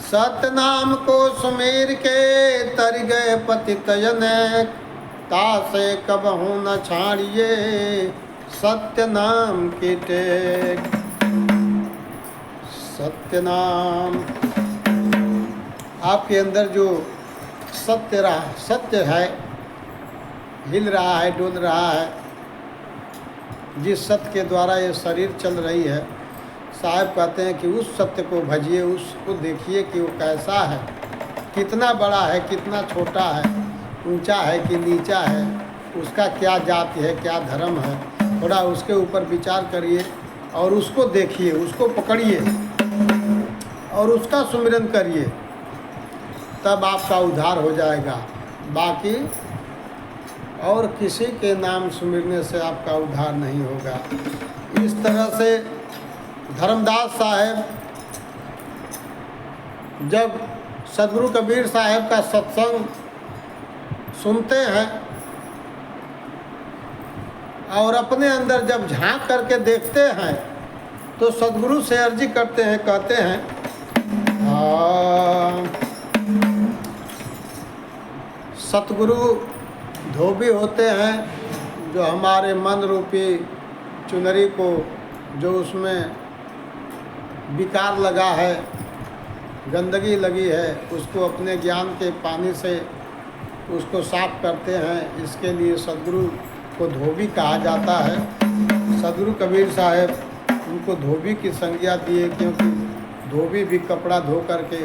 सत्य नाम को सुमेर के तर गए पतित अनेक, तासे कबहू न छाड़िए सत्य नाम की टेक। सत्य नाम आपके अंदर जो सत्य है, हिल रहा है, डोल रहा है, जिस सत्य के द्वारा ये शरीर चल रही है, साहब कहते हैं कि उस सत्य को भजिए, उसको देखिए कि वो कैसा है, कितना बड़ा है, कितना छोटा है, ऊंचा है कि नीचा है, उसका क्या जाति है, क्या धर्म है। थोड़ा उसके ऊपर विचार करिए और उसको देखिए, उसको पकड़िए और उसका सुमिरन करिए, तब आपका उद्धार हो जाएगा। बाकी और किसी के नाम सुमिरने से आपका उद्धार नहीं होगा। इस तरह से धर्मदास साहब जब सदगुरु कबीर साहब का सत्संग सुनते हैं और अपने अंदर जब झांक करके देखते हैं, तो सदगुरु से अर्जी करते हैं, कहते हैं सतगुरु धोबी होते हैं जो हमारे मन रूपी चुनरी को, जो उसमें विकार लगा है, गंदगी लगी है, उसको अपने ज्ञान के पानी से उसको साफ करते हैं। इसके लिए सदगुरु को धोबी कहा जाता है। सदगुरु कबीर साहब उनको धोबी की संज्ञा दिए, क्योंकि धोबी भी कपड़ा धो करके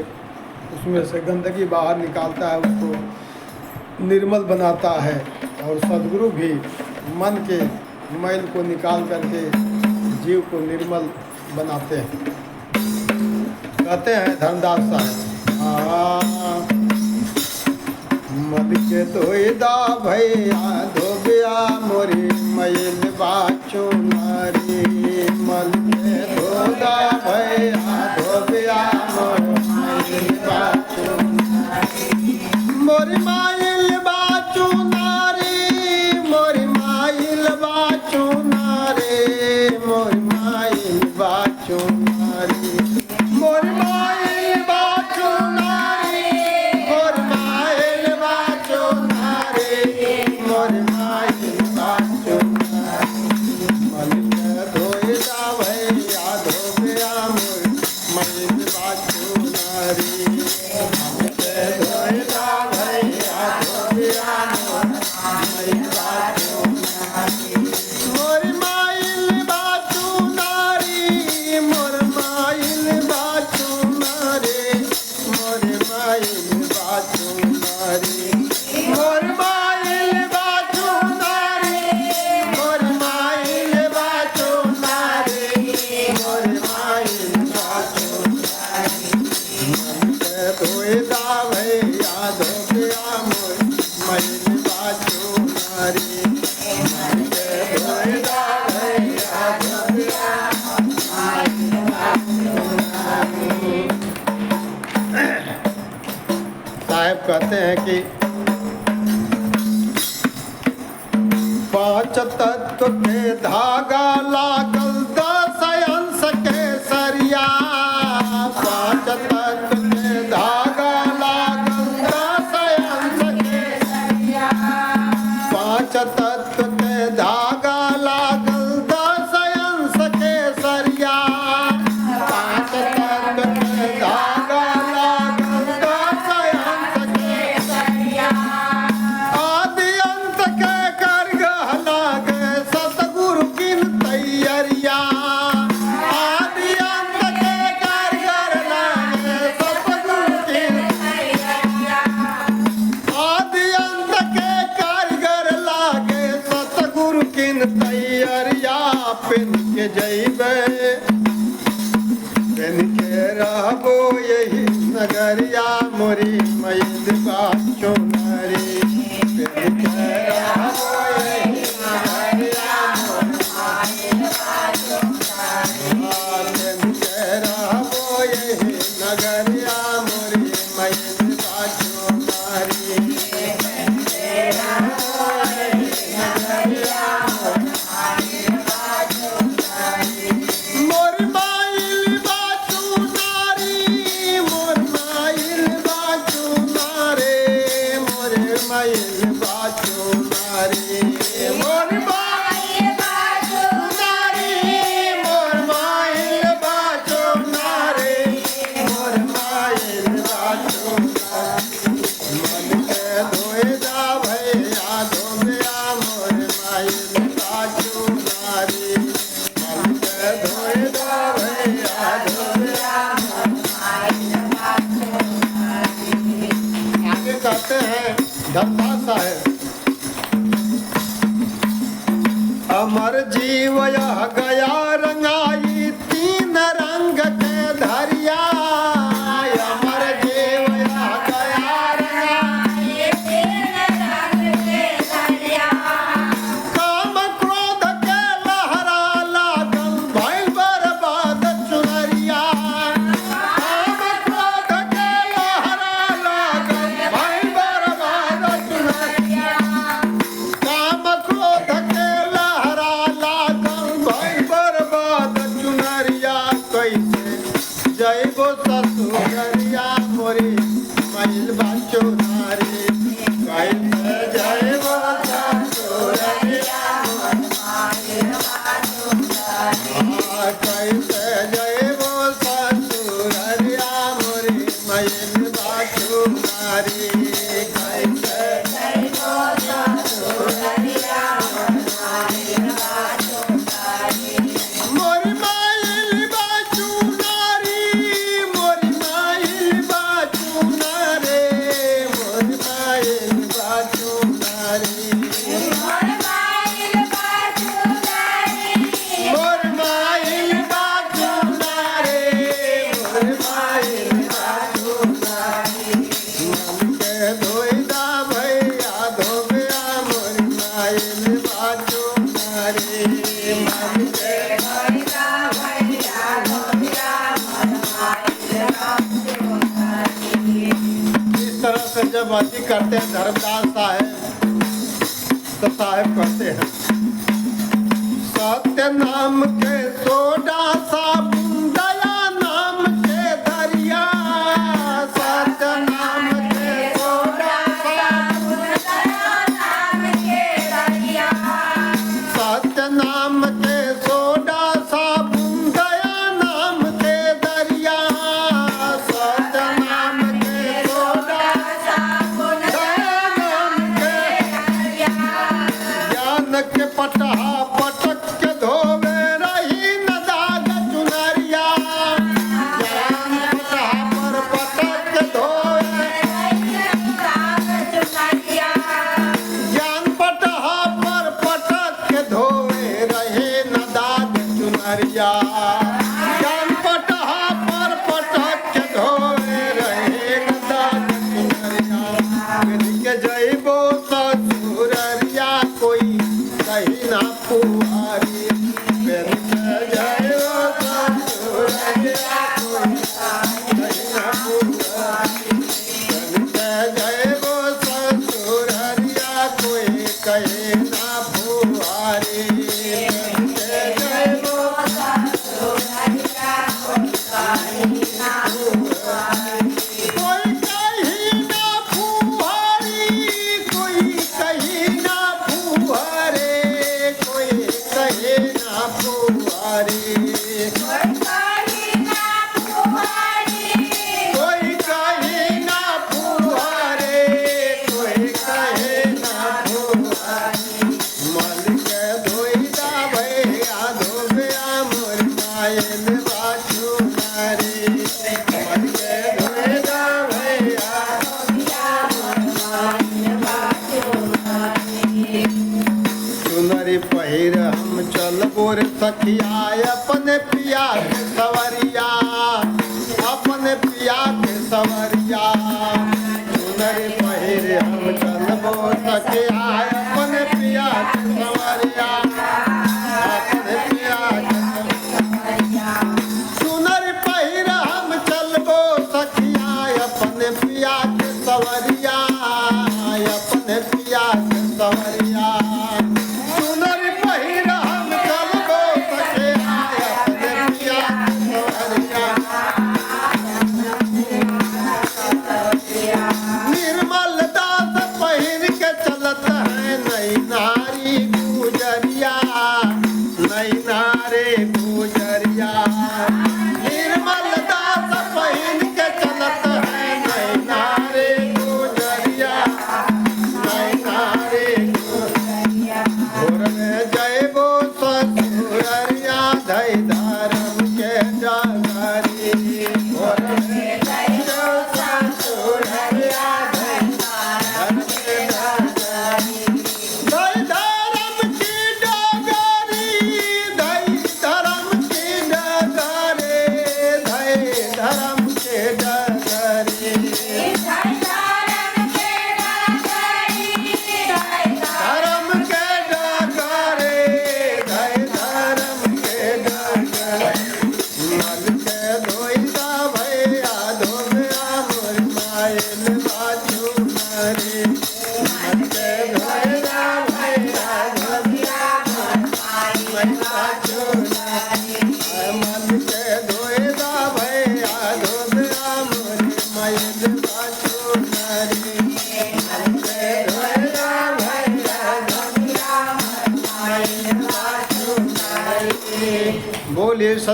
उसमें से गंदगी बाहर निकालता है, उसको निर्मल बनाता है। और सदगुरु भी मन के मैल को निकाल करके जीव को निर्मल बनाते हैं। कहते हैं धर्मदास साहब, मल के धोईदा भैया धोबिया मोरी मैल बाचो नारी, मल के धोदा भैया धोबिया मोरी मैल बाचो नारी, मोरी माइल बाचो नारी, मोरी माइल बाचो नारी, मोरी माइल बाचो नारी, मोरी माइल बाचो नारी, मोरी माइल बाचो नारी, मोरी माइल बाचो नारी, मल के धोईदा भैया धोबिया मोरी मैल बाचो नारी, मल के धोईदा भैया धोबिया मोरी मैल बाचो नारी, मोरी माइल बाचो नारी, मोरी माइल बाचो नारी, मोरी माइल बाचो नारी, मोरी माइल बाचो नारी, मोरी माइल बाचो नारी, मोरी माइल बाचो नारी, मन के धोईदा भैया धोबिया मोरी मैल बाचो नारी, मन के धोईदा भैया धोबिया मैल बाचो नारी। साहब कहते हैं कि पांच तत्व के धागा लागल 10 अंश के सरिया, पांच तत्व के धागा लागल 10 अंश के सरिया, पांच तत्व के धागा लागल 10 अंश के सरिया, पांच तत्व के धागा लागल 10 अंश के सरिया, आदि अंत के कर लागे सतगुरु किन तैयरिया, आदि अंत के कर लागे सतगुरु किन तैयरिया, आदि अंत के कर लागे सतगुरु किन तैयरिया, पिन के जइबे पिन के रहबो यही नगरिया, मोरी मैल बाचो नारी, पिन के रहबो यही नगरिया, मोरी मैल बाचो नारी, पिन के रहबो यही नगरिया, मोरी मैल बाचो नारी, पिन के रहबो यही नगरिया, मोरी मैल बाचो नारी, मोरी माइल बाचो धर्मदासा है। अमर जीव यह गया रंगाई तीन रंग के धरिया। अमर जीव यह गया रंगाई तीन रंग के धरिया। काम क्रोध के लहरा लागल भइल बर्बाद चुनरिया। काम क्रोध के लहरा लागल भइल बर्बाद चुनरिया। काम क्रोध के लहरा लागल भइल बर्बाद चुनरिया। कैसे जइबो ससुररिया मोरी मैल बा चुनारी। कैसे जइबो ससुररिया कैसे जइबो ससुररिया मोरी मैल बा चुनारी। कैसे जइबो ससुररिया मोरी माइल बा चुनारी। मोरी माइल बा चुनारे। मोरी माइल बा चुनारी। मोरी माइल बा चुनारे। मोरी माइल बा चुनारी। मन के धोइदा भैया धोबिया मोरी माइल बा चुनारी। मन के धोइदा भैया धोबिया मोरी माइल बा चुनारी। इस तरह से जब अति करते हैं धर्मदास साहेब तो साहेब कहते हैं सत्य नाम के सोडा साबुन दया नाम के दरिया। सत्य नाम के सोडा साबुन दया नाम के दरिया। सत्य नाम के सोडा साबुन दया नाम के दरिया। सत्य नाम के सोडा साबुन दया नाम के दरिया। ज्ञान के पटहा पटक के धोवे रही न दाग चुनरिया। ज्ञान पटहा पर पटक के धोवे ज्ञान पटहा पर पटक के धोवे रहे न दाग चुनरिया। ज्ञान पटहा पर पटक के धोवे रहे न दाग चुनरिया। फिर के जइबो ससुररिया कोई कहीं ना पुआरी। फिर के जइबो ससुररिया कोई कहीं ना पुआरी। फिर के जइबो ससुररिया कोई कहीं ना पुआरी। फिर के जइबो ससुररिया कोई कहीं ना पुआरी। कोई कहीं ना फुहारी। कोई कहीं ना फुहारे। कोई कहीं ना फुहारी। कोई कहीं ना फुहारे। कोई कहीं ना फुहारी। मन के धोइदा भैया धोबिया मोरी माइल बा चुनारी। मन के धोइदा भैया धोबिया मोरी माइल बा चुनारी। चुनरी पहिर हम चलबो रे सखिया अपने पिया के सवरिया। अपने पिया के सवरिया। चुनरी पहिर हम चलबो सखिया अपने पिया के सवरिया। अपने पिया के सवरिया। चुनरी पहिर हम चलबो सखिया अपने पिया के सवरिया। अपने पिया के सवरिया। चुनरी पहिर हम चलबो सखिया अपने पिया के सवरिया। निर्मल दास पहिर के चलत है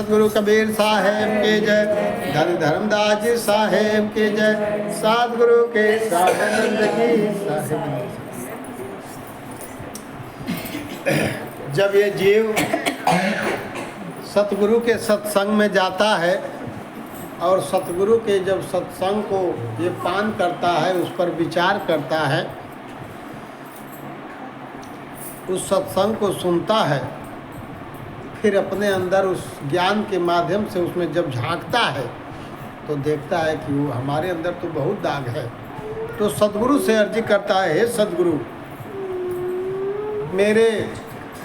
सतगुरु कबीर साहेब के जय, धन धर्मदास जी साहेब के जय, सतगुरु के साहेब की साहेब। जब ये जीव सतगुरु के सत्संग में जाता है और सतगुरु के जब सत्संग को ये पान करता है, उस पर विचार करता है, उस सत्संग को सुनता है, फिर अपने अंदर उस ज्ञान के माध्यम से उसमें जब झांकता है तो देखता है कि वो हमारे अंदर तो बहुत दाग है। तो सतगुरु से अर्जी करता है, हे सतगुरु, मेरे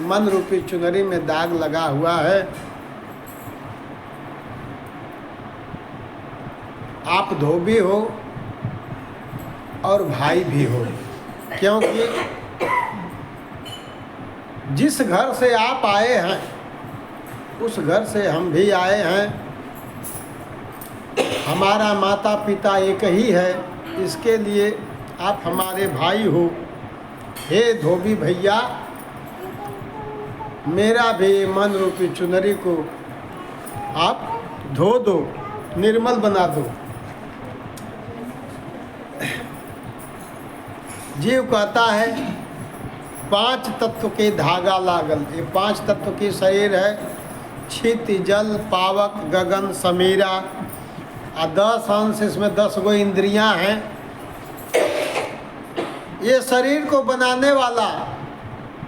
मन रूपी चुनरी में दाग लगा हुआ है, आप धोबी हो और भाई भी हो, क्योंकि जिस घर से आप आए हैं उस घर से हम भी आए हैं, हमारा माता पिता एक ही है, इसके लिए आप हमारे भाई हो। हे धोबी भैया, मेरा भी मन रूपी चुनरी को आप धो दो, निर्मल बना दो। जीव कहता है 5 तत्व के धागा लागल। ये 5 तत्व की शरीर है, छित जल पावक गगन समीरा, और 10 अंश, इसमें 10 गो इंद्रियां हैं। ये शरीर को बनाने वाला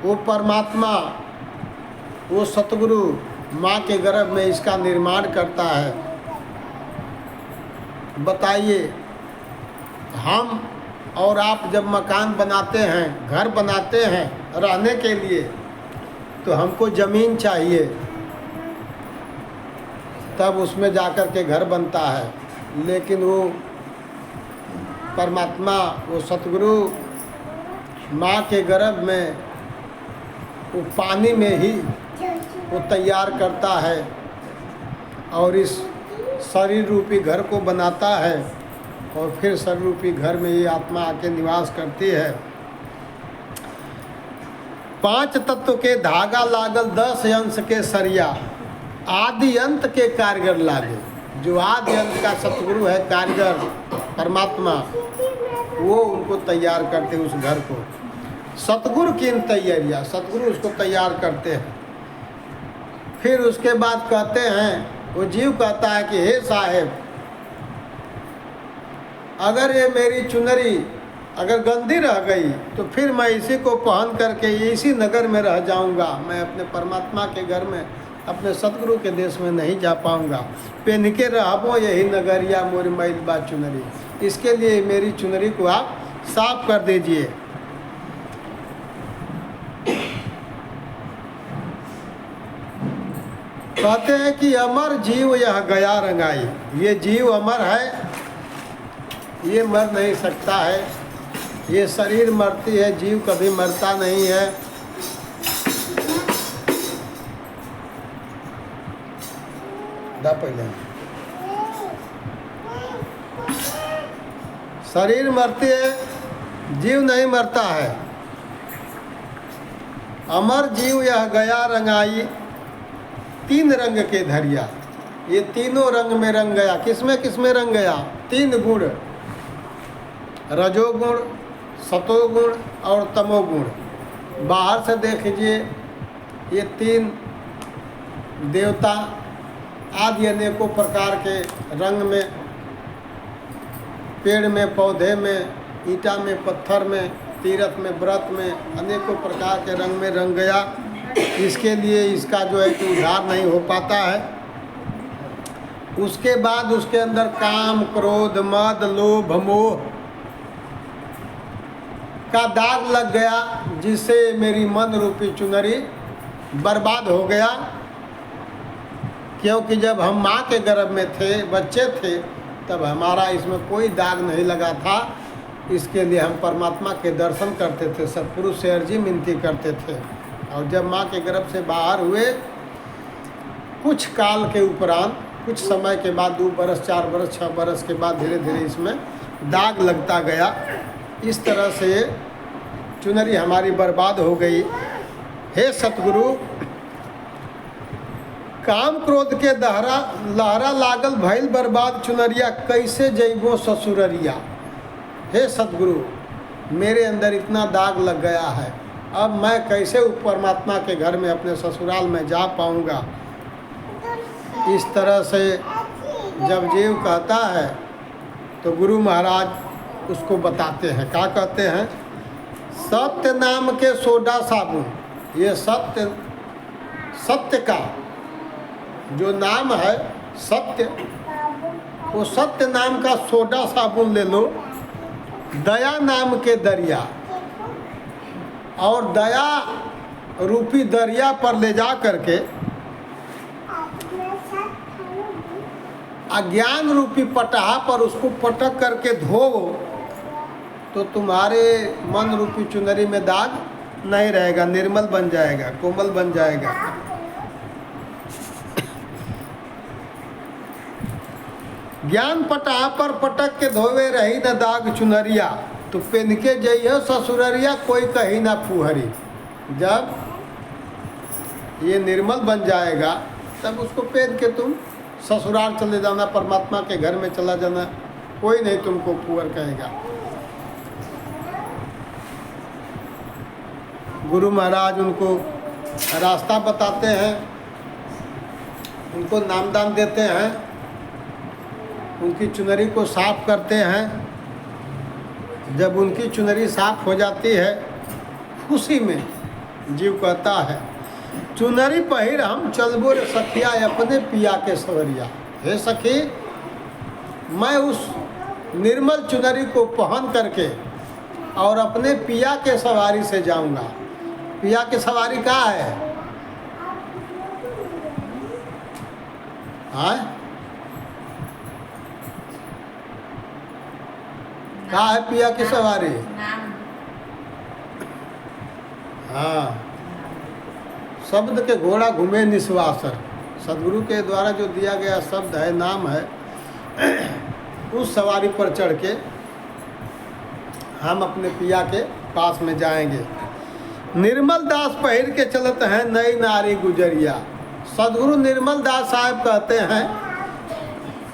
वो परमात्मा, वो सतगुरु माँ के गर्भ में इसका निर्माण करता है। बताइए, हम और आप जब मकान बनाते हैं, घर बनाते हैं रहने के लिए, तो हमको ज़मीन चाहिए, तब उसमें जाकर के घर बनता है। लेकिन वो परमात्मा, वो सतगुरु माँ के गर्भ में वो पानी में ही वो तैयार करता है और इस शरीर रूपी घर को बनाता है, और फिर शरीर रूपी घर में ये आत्मा आके निवास करती है। 5 तत्व के धागा लागल, 10 अंश के सरिया, आदि अंत के कारीगर लागे। जो आदि अंत का सतगुरु है, कारीगर परमात्मा, वो उनको तैयार करते उस घर को। सतगुरु की इन तैयारियाँ, सतगुरु उसको तैयार करते हैं। फिर उसके बाद कहते हैं, वो जीव कहता है कि हे साहेब, अगर ये मेरी चुनरी अगर गंदी रह गई तो फिर मैं इसी को पहन करके इसी नगर में रह जाऊंगा, मैं अपने परमात्मा के घर में, अपने सतगुरु के देश में नहीं जा पाऊंगा। पेन के रहबो यही नगरिया मोरी मैल बा चुनरी, इसके लिए मेरी चुनरी को आप साफ कर दीजिए। कहते हैं कि अमर जीव यह गया रंगाई। ये जीव अमर है, ये मर नहीं सकता है। ये शरीर मरती है, जीव कभी मरता नहीं है। पहले शरीर मरती है, जीव नहीं मरता है। अमर जीव यह गया रंगाई, 3 रंग के धरिया। ये तीनों रंग में रंग गया। किसमें किसमें रंग गया? 3 गुण, रजोगुण, सतोगुण और तमोगुण। बाहर से देखिए, ये 3 देवता आदि अनेकों प्रकार के रंग में, पेड़ में, पौधे में, ईंटा में, पत्थर में, तीर्थ में, व्रत में, अनेकों प्रकार के रंग में रंग गया। इसके लिए इसका जो है कि उद्धार नहीं हो पाता है। उसके बाद उसके अंदर काम, क्रोध, मद, लोभ, मोह का दाग लग गया, जिससे मेरी मन रूपी चुनरी बर्बाद हो गया। क्योंकि जब हम माँ के गर्भ में थे, बच्चे थे, तब हमारा इसमें कोई दाग नहीं लगा था। इसके लिए हम परमात्मा के दर्शन करते थे, सतपुरुष से अर्जी मिनती करते थे। और जब माँ के गर्भ से बाहर हुए, कुछ काल के उपरांत, कुछ समय के बाद, 2 बरस, 4 बरस, 6 बरस के बाद धीरे धीरे इसमें दाग लगता गया। इस तरह से चुनरी हमारी बर्बाद हो गई। हे सतगुरु, काम क्रोध के दहरा लहरा लागल भइल बर्बाद चुनरिया, कैसे जइबो ससुररिया। हे सतगुरु, मेरे अंदर इतना दाग लग गया है, अब मैं कैसे उस परमात्मा के घर में अपने ससुराल में जा पाऊंगा। इस तरह से जब जीव कहता है तो गुरु महाराज उसको बताते हैं, क्या कहते हैं, सत्य नाम के सोडा साबुन, ये सत्य का जो नाम है सत्य, वो सत्य नाम का सोडा साबुन ले लो, दया नाम के दरिया, और दया रूपी दरिया पर ले जा करके अज्ञान रूपी पटहा पर उसको पटक करके धोवो, तो तुम्हारे मन रूपी चुनरी में दाग नहीं रहेगा, निर्मल बन जाएगा, कोमल बन जाएगा। ज्ञान पटहा पर पटक के धोवे रही न दाग चुनरिया, तो पेन के जइयो ससुररिया, कोई कही ना फुहरी। जब ये निर्मल बन जाएगा तब उसको पहन के तुम ससुराल चले जाना, परमात्मा के घर में चला जाना, कोई नहीं तुमको फुहर कहेगा। गुरु महाराज उनको रास्ता बताते हैं, उनको नामदान देते हैं, उनकी चुनरी को साफ करते हैं। जब उनकी चुनरी साफ हो जाती है, खुशी में जीव कहता है, चुनरी पहिर हम चलबो रे सखिया अपने पिया के सवरिया। हे सखी, मैं उस निर्मल चुनरी को पहन करके और अपने पिया के सवारी से जाऊंगा। पिया की सवारी कहाँ है? कहाँ है पिया की सवारी? हाँ, शब्द के घोड़ा घूमे निस्वासर। सदगुरु के द्वारा जो दिया गया शब्द है, नाम है, उस सवारी पर चढ़ के हम अपने पिया के पास में जाएंगे। निर्मल दास पहिर के चलते हैं नई नारी गुजरिया। सदगुरु निर्मल दास साहब कहते हैं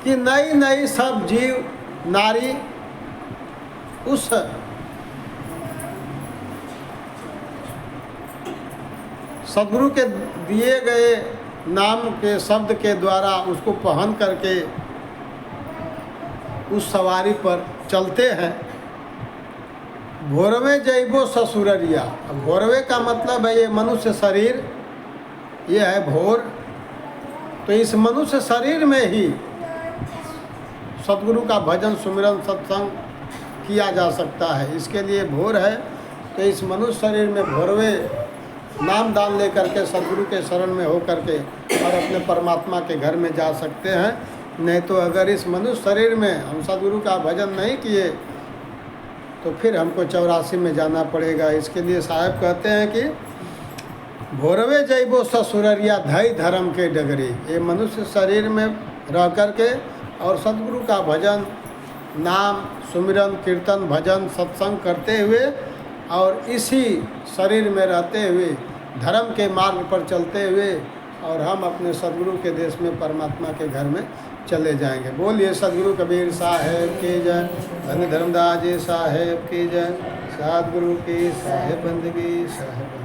कि नई नई सब जीव नारी उस सदगुरु के दिए गए नाम के शब्द के द्वारा उसको पहन करके उस सवारी पर चलते हैं। भोरवे जइबो ससुररिया। अब भोरवे का मतलब है ये मनुष्य शरीर, ये है भोर। तो इस मनुष्य शरीर में ही सदगुरु का भजन सुमिरन सत्संग किया जा सकता है, इसके लिए भोर है। तो इस मनुष्य शरीर में भोरवे नाम दान ले करके सदगुरु के शरण में हो करके और अपने परमात्मा के घर में जा सकते हैं। नहीं तो अगर इस मनुष्य शरीर में हम सदगुरु का भजन नहीं किए तो फिर हमको 84 में जाना पड़ेगा। इसके लिए साहब कहते हैं कि भोरवे जइबो ससुररिया धई धर्म के डगरी। ये मनुष्य शरीर में रह करके और सदगुरु का भजन, नाम, सुमिरन, कीर्तन, भजन, सत्संग करते हुए और इसी शरीर में रहते हुए धर्म के मार्ग पर चलते हुए और हम अपने सदगुरु के देश में परमात्मा के घर में चले जाएंगे। बोलिए सदगुरु कबीर साहेब की जय, धन्य धर्मदास जी साहेब की जय, सदगुरु की साहेब बंदगी साहेब।